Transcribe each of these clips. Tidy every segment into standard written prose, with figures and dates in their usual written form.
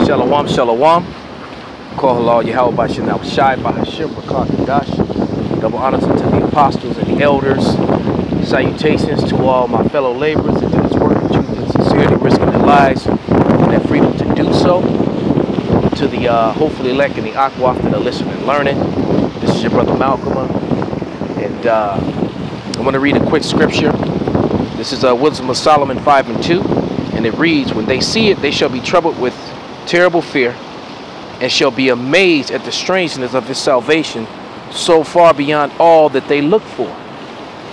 Shalom, shalom. Call halal Yahweh by Shanab Shai by Hashim Rakakadash. Double honors unto the apostles and the elders. Salutations to all my fellow laborers and to this work of truth and sincerity, risking their lives and their freedom to do so. To the hopefully elect and the aqua that are listening and learning. This is your brother Malcolm. And I'm going to read a quick scripture. This is Wisdom of Solomon 5 and 2. And it reads, when they see it, they shall be troubled with terrible fear, and shall be amazed at the strangeness of his salvation, so far beyond all that they look for.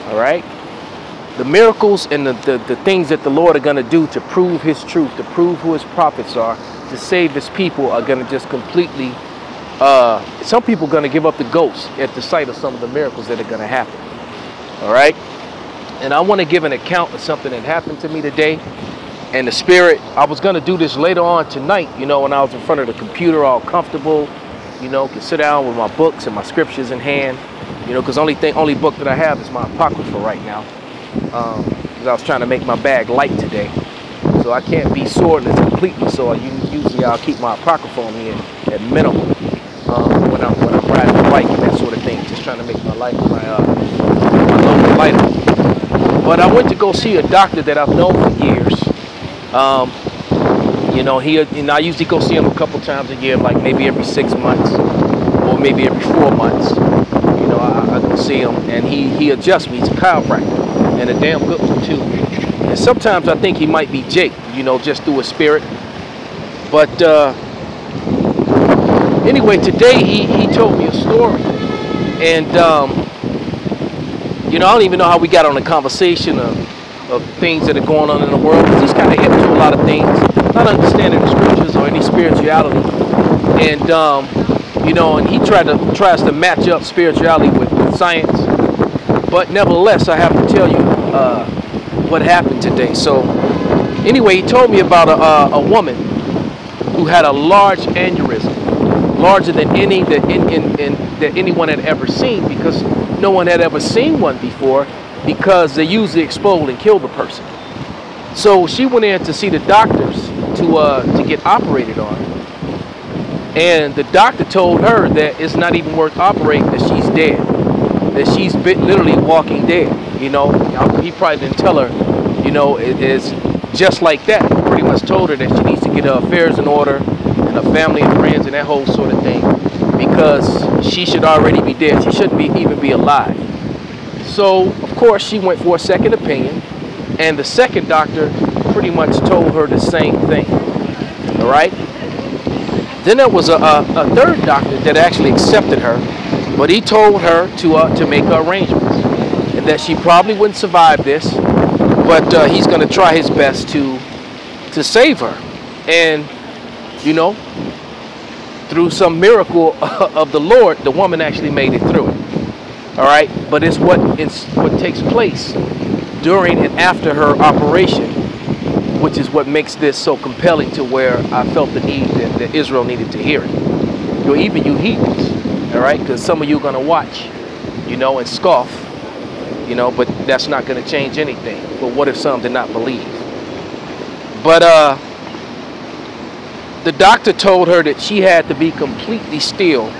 All right? The miracles and the things that the Lord are going to do to prove his truth, to prove who his prophets are, to save his people, are going to just completely, some people are going to give up the ghost at the sight of some of the miracles that are going to happen. All right? And I want to give an account of something that happened to me today. And the spirit, I was going to do this later on tonight, you know, when I was in front of the computer all comfortable, you know, could sit down with my books and my scriptures in hand, you know, because only book that I have is my Apocrypha right now. Because I was trying to make my bag light today. So I can't be swordless completely, so usually I'll keep my Apocrypha on me at minimum when I'm riding the bike and that sort of thing, just trying to make my life, my load lighter. But I went to go see a doctor that I've known for years. You know, I usually go see him a couple times a year, like maybe every 6 months or maybe every 4 months. You know, I go see him, and he adjusts me. He's a chiropractor, and a damn good one too. And sometimes I think he might be Jake, you know, just through his spirit. But anyway, today he told me a story, and you know, I don't even know how we got on the conversation of things that are going on in the world. He's kind of hip to a lot of things, not understanding the scriptures or any spirituality. And you know, and he tries to match up spirituality with science. But nevertheless, I have to tell you what happened today. So anyway, he told me about a woman who had a large aneurysm, larger than any that anyone had ever seen, because no one had ever seen one before, because they usually explode and kill the person. So she went in to see the doctors to get operated on. And the doctor told her that it's not even worth operating, that she's dead. That she's literally walking dead. You know, he probably didn't tell her, you know, it's just like that. He pretty much told her that she needs to get her affairs in order, and her family and friends and that whole sort of thing, because she should already be dead. She shouldn't even be alive. So, of course, she went for a second opinion, and the second doctor pretty much told her the same thing. All right? Then there was a third doctor that actually accepted her, but he told her to make arrangements, and that she probably wouldn't survive this, but he's going to try his best to save her. And, you know, through some miracle of the Lord, the woman actually made it through it. All right, but it's what takes place during and after her operation, which is what makes this so compelling, to where I felt the need that Israel needed to hear it. You know, even you heathens, all right, because some of you are going to watch, you know, and scoff, you know, but that's not going to change anything. But what if some did not believe? But the doctor told her that she had to be completely still,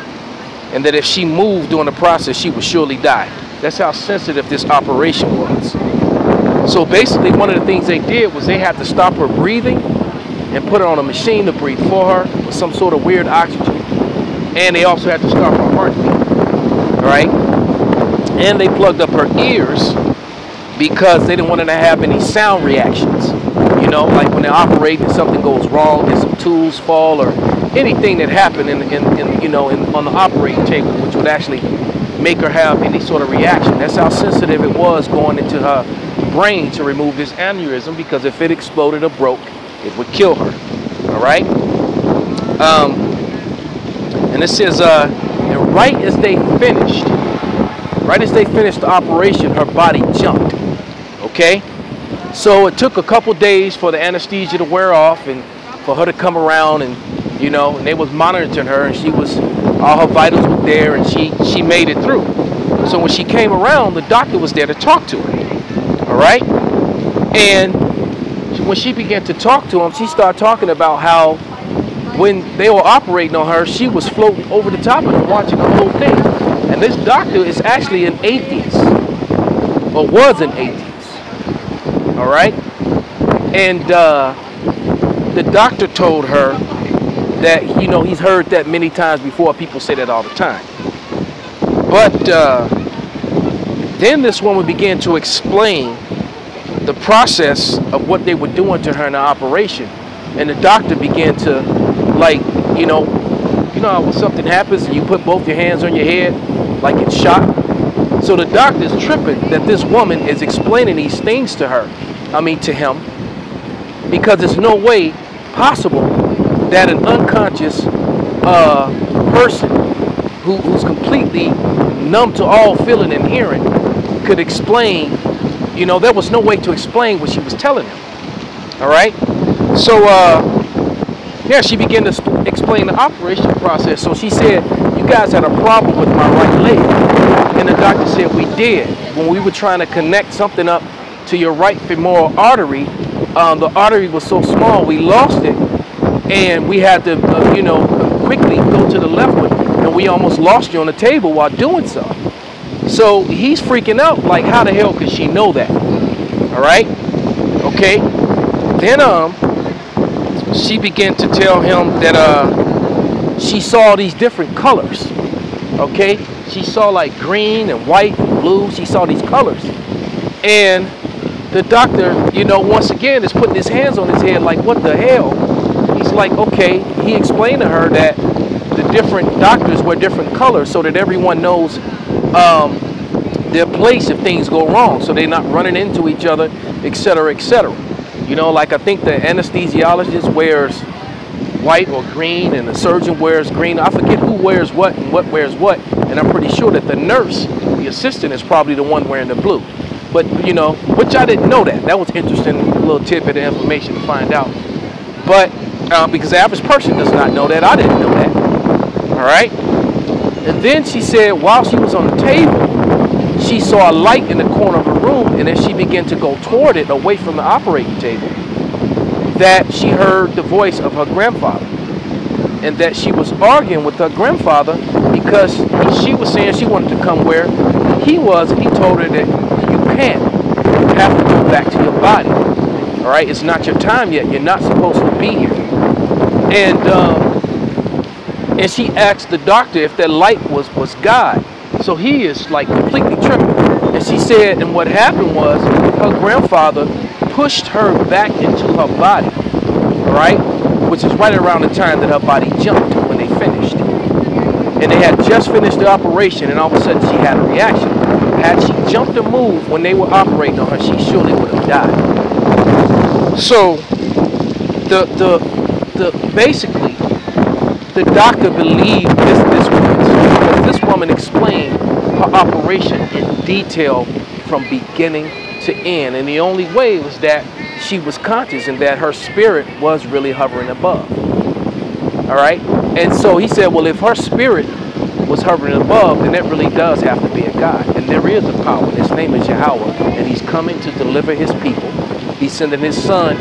and that if she moved during the process, she would surely die. That's how sensitive this operation was. So basically, one of the things they did was they had to stop her breathing and put her on a machine to breathe for her with some sort of weird oxygen. And they also had to stop her heartbeat. All right? And they plugged up her ears because they didn't want her to have any sound reactions. You know, like when they're operating and something goes wrong, and some tools fall, or anything that happened on the operating table, which would actually make her have any sort of reaction. That's how sensitive it was going into her brain to remove this aneurysm, because if it exploded or broke, it would kill her. All right. And it says, and right as they finished the operation, her body jumped. Okay. So it took a couple days for the anesthesia to wear off and for her to come around, and you know, and they was monitoring her, and all her vitals were there, and she made it through. So when she came around, the doctor was there to talk to her. All right? And when she began to talk to him, she started talking about how when they were operating on her, she was floating over the top of them watching the whole thing. And this doctor is actually an atheist, or was an atheist. All right? And the doctor told her that, you know, he's heard that many times before. People say that all the time. But then this woman began to explain the process of what they were doing to her in the operation. And the doctor began to, like, you know how when something happens and you put both your hands on your head like it's shot? So the doctor's tripping that this woman is explaining these things to her, to him, because there's no way possible that an unconscious person who's completely numb to all feeling and hearing could explain, there was no way to explain what she was telling him. All right? So, yeah, she began to explain the operation process. So she said, you guys had a problem with my right leg. And the doctor said, we did. When we were trying to connect something up to your right femoral artery, the artery was so small, we lost it. And we had to, quickly go to the left one. And we almost lost you on the table while doing so. So he's freaking out, like, how the hell could she know that? All right? Okay. Then, she began to tell him that she saw these different colors. Okay, she saw like green and white and blue. She saw these colors, and the doctor, once again is putting his hands on his head like, what the hell? He's like, okay. He explained to her that the different doctors wear different colors so that everyone knows their place if things go wrong, so they're not running into each other, etc., etc. Like I think the anesthesiologist wears white or green and the surgeon wears green. I forget who wears what and what wears what. And I'm pretty sure that the nurse, the assistant, is probably the one wearing the blue. But, which I didn't know that. That was interesting, a little tidbit of information to find out. But because the average person does not know that. I didn't know that. All right. And then she said while she was on the table, she saw a light in the corner of the room, and as she began to go toward it, away from the operating table, that she heard the voice of her grandfather, and that she was arguing with her grandfather because she was saying she wanted to come where he was, and he told her that you can't. You have to go back to your body. All right, it's not your time yet. You're not supposed to be here. And she asked the doctor if that light was God. So he is like completely tripping. And she said, and what happened was her grandfather pushed her back into her body, all right? Which is right around the time that her body jumped when they finished. And they had just finished the operation, and all of a sudden she had a reaction. Had she jumped or moved when they were operating on her, she surely would have died. So basically the doctor believed this woman, because this woman explained her operation in detail from beginning to end, and the only way was that she was conscious and that her spirit was really hovering above. All right, and so he said, well, if her spirit was hovering above, then that really does have to be a God, and there is a power. His name is Yahweh, and he's coming to deliver his people. He's sending his son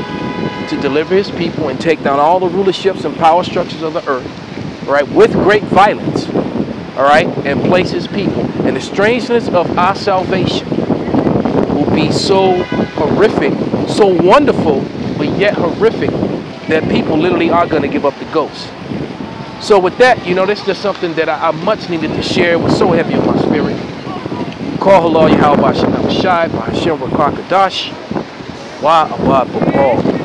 to deliver his people and take down all the rulerships and power structures of the earth, all right, with great violence, all right, and place his people. And the strangeness of our salvation will be so horrific, so wonderful, but yet horrific, that people literally are going to give up the ghost. So with that, that's just something that I much needed to share. It was so heavy on my spirit. Call halal Yahweh B'Shem Shai B'Hashem Rakakadash Wa Abad B'Bal.